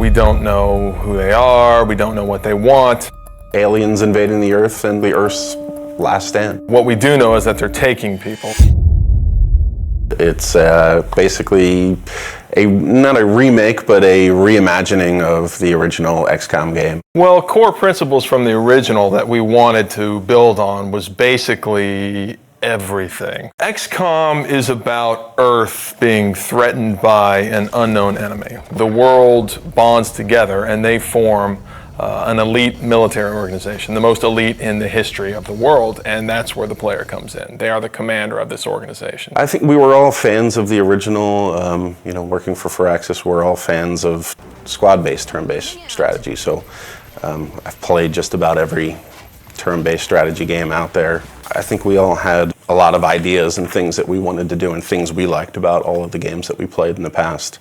We don't know who they are, we don't know what they want. Aliens invading the Earth and the Earth's last stand. What we do know is that they're taking people. It's basically not a remake, but a reimagining of the original XCOM game. Well, core principles from the original that we wanted to build on was basically everything. XCOM is about Earth being threatened by an unknown enemy. The world bonds together and they form an elite military organization, the most elite in the history of the world, and that's where the player comes in. They are the commander of this organization. I think we were all fans of the original, working for Firaxis, we're all fans of squad-based, turn-based strategy, so I've played just about every turn-based strategy game out there. I think we all had a lot of ideas and things that we wanted to do and things we liked about all of the games that we played in the past.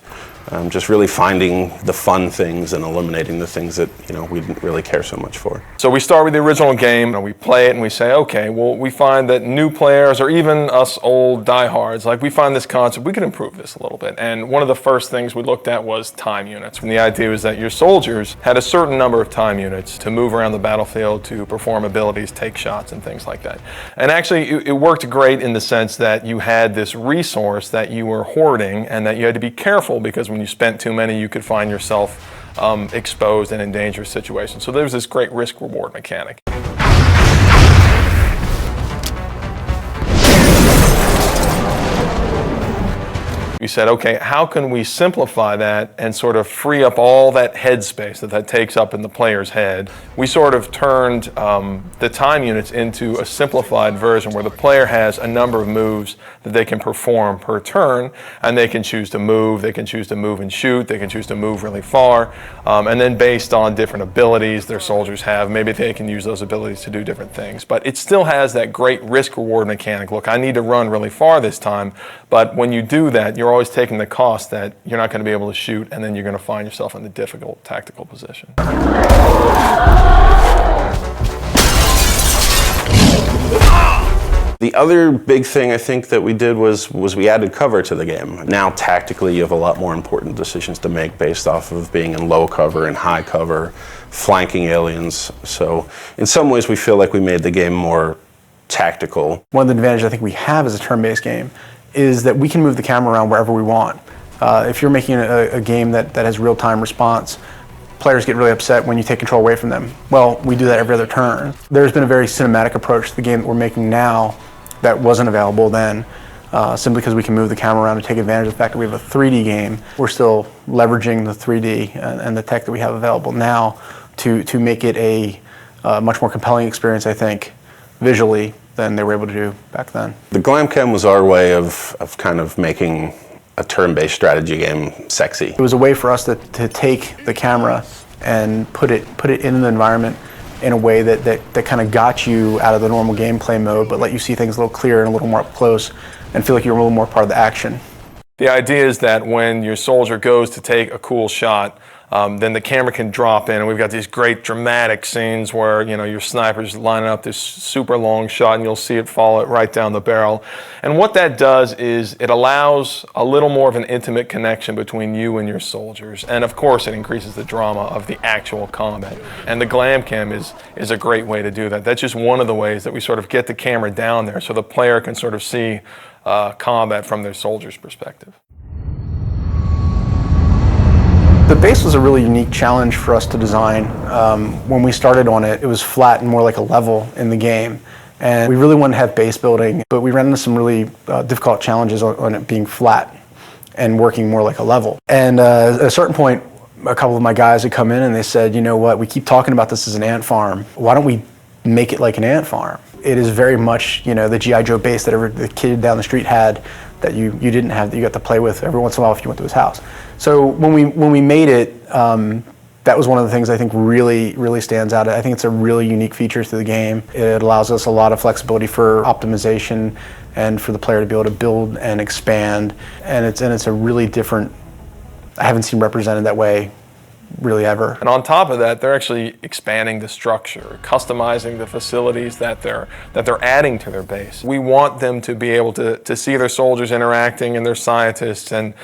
Just really finding the fun things and eliminating the things that we didn't really care so much for. So we start with the original game and we play it and we say, okay, well, we find that new players or even us old diehards, like we find this concept, we can improve this a little bit. And one of the first things we looked at was time units. And the idea was that your soldiers had a certain number of time units to move around the battlefield, to perform abilities, take shots and things like that. And actually it worked great in the sense that you had this resource that you were hoarding and that you had to be careful because when you spent too many, you could find yourself exposed and in dangerous situations. So there's this great risk-reward mechanic. We said, okay, how can we simplify that and sort of free up all that headspace that takes up in the player's head? We sort of turned the time units into a simplified version where the player has a number of moves that they can perform per turn, and they can choose to move, they can choose to move and shoot, they can choose to move really far, and then based on different abilities their soldiers have, maybe they can use those abilities to do different things. But it still has that great risk-reward mechanic. Look, I need to run really far this time, but when you do that, you're always taking the cost that you're not going to be able to shoot, and then you're going to find yourself in a difficult tactical position. The other big thing I think that we did was we added cover to the game. Now tactically you have a lot more important decisions to make based off of being in low cover and high cover, flanking aliens. So in some ways we feel like we made the game more tactical. One of the advantages I think we have as a turn-based game is that we can move the camera around wherever we want. If you're making a game that has real-time response, players get really upset when you take control away from them. Well, we do that every other turn. There's been a very cinematic approach to the game that we're making now that wasn't available then, simply because we can move the camera around and take advantage of the fact that we have a 3D game. We're still leveraging the 3D and the tech that we have available now to make it a much more compelling experience, I think, visually, than they were able to do back then. The Glamcam was our way of kind of making a turn-based strategy game sexy. It was a way for us to take the camera and put it in the environment in a way that kind of got you out of the normal gameplay mode, but let you see things a little clearer and a little more up close and feel like you're a little more part of the action. The idea is that when your soldier goes to take a cool shot, then the camera can drop in, and we've got these great dramatic scenes where your sniper's lining up this super long shot and you'll see it fall right down the barrel. And what that does is it allows a little more of an intimate connection between you and your soldiers. And of course it increases the drama of the actual combat. And the Glamcam is a great way to do that. That's just one of the ways that we sort of get the camera down there so the player can sort of see combat from their soldier's perspective. The base was a really unique challenge for us to design. When we started on it, it was flat and more like a level in the game. And we really wanted to have base building, but we ran into some really difficult challenges on it being flat and working more like a level. And at a certain point, a couple of my guys had come in and they said, you know what, we keep talking about this as an ant farm. Why don't we make it like an ant farm? It is very much, the G.I. Joe base that the kid down the street had that you didn't have, that you got to play with every once in a while if you went to his house. So when we made it, that was one of the things I think really stands out. I think it's a really unique feature to the game. It allows us a lot of flexibility for optimization and for the player to be able to build and expand. And it's a really different, I haven't seen represented that way really ever. And on top of that, they're actually expanding the structure, customizing the facilities that they're adding to their base. We want them to be able to see their soldiers interacting and their scientists, and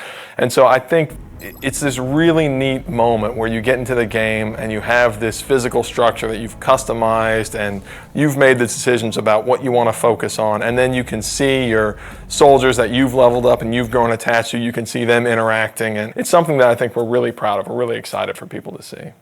so I think it's this really neat moment where you get into the game and you have this physical structure that you've customized and you've made the decisions about what you want to focus on, and then you can see your soldiers that you've leveled up and you've grown attached to, you can see them interacting, and it's something that I think we're really proud of, we're really excited for people to see.